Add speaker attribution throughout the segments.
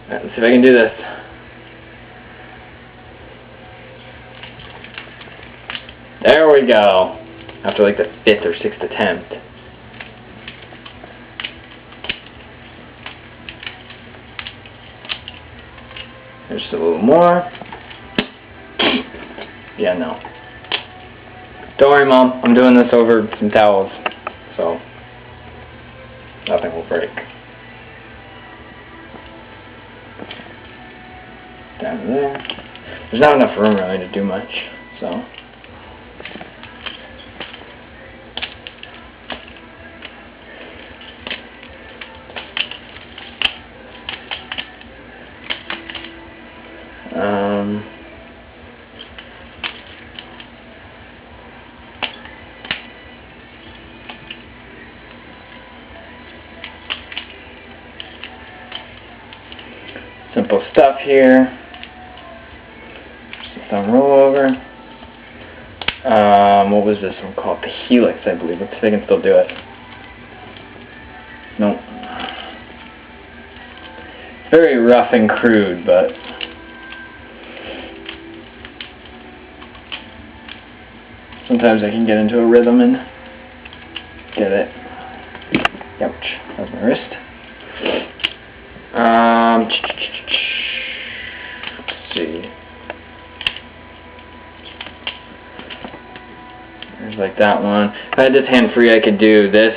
Speaker 1: Alright, let's see if I can do this. There we go. After like the 5th or 6th attempt. There's just a little more. Yeah, no. Don't worry, Mom. I'm doing this over some towels, so nothing will break. Down there. There's not enough room really to do much, so. Simple stuff here. Just some rollover. What was this one called? The Helix, I believe. Let's see if I can still do it. Nope. Very rough and crude, but sometimes I can get into a rhythm and get it. Ouch. That was my wrist. Let's see. There's like that one. If I had this hand free, I could do this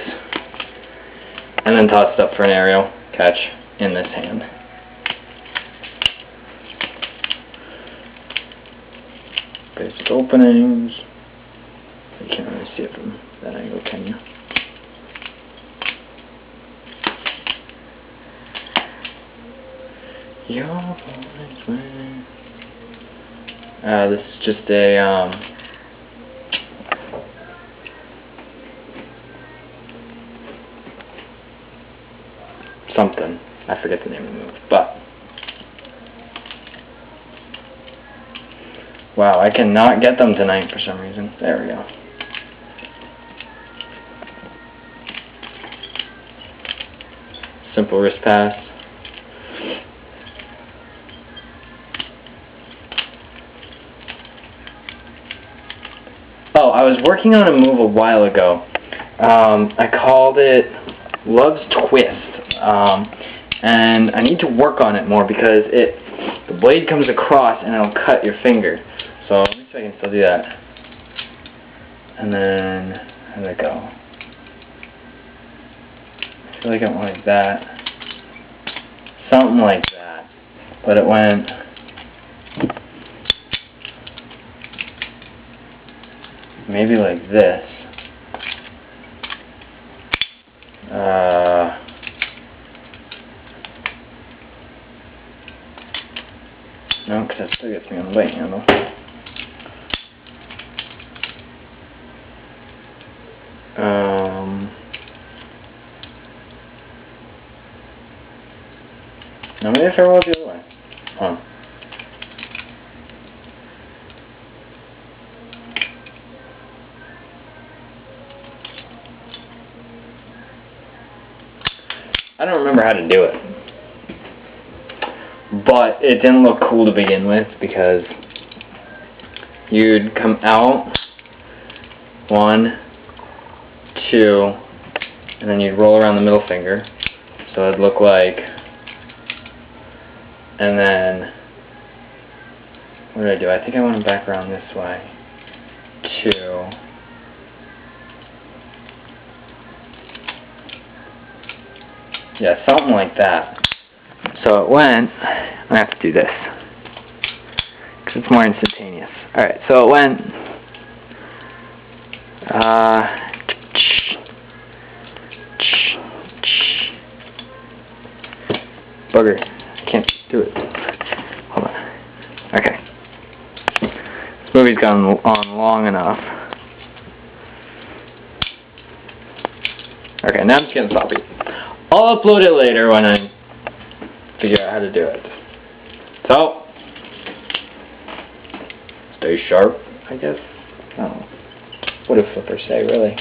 Speaker 1: and then toss it up for an aerial catch in this hand. Basic openings. You can't really see it from that angle, can you? This is just a something. I forget the name of the move, but wow, I cannot get them tonight for some reason. There we go. Simple wrist pass. Oh, I was working on a move a while ago. I called it Love's Twist, and I need to work on it more because the blade comes across and it'll cut your finger. So let me see if I can still do that. And then how did it go? I feel like it went like that, something like that, but it went. Maybe like this. No, because that still gets me on the light handle. Now maybe if I roll it the other way. Huh. I don't remember how to do it, but it didn't look cool to begin with because you'd come out 1, 2, and then you'd roll around the middle finger, so it'd look like, and then what did I do? I think I went back around this way. 2. Yeah, something like that. So it went, I'm going to have to do this, because it's more instantaneous. Alright, so it went, bugger, I can't do it. Hold on. Okay. This movie's gone on long enough. Okay, now I'm just getting sloppy. I'll upload it later when I figure out how to do it. So, stay sharp, I guess. I don't know. What do flippers say, really?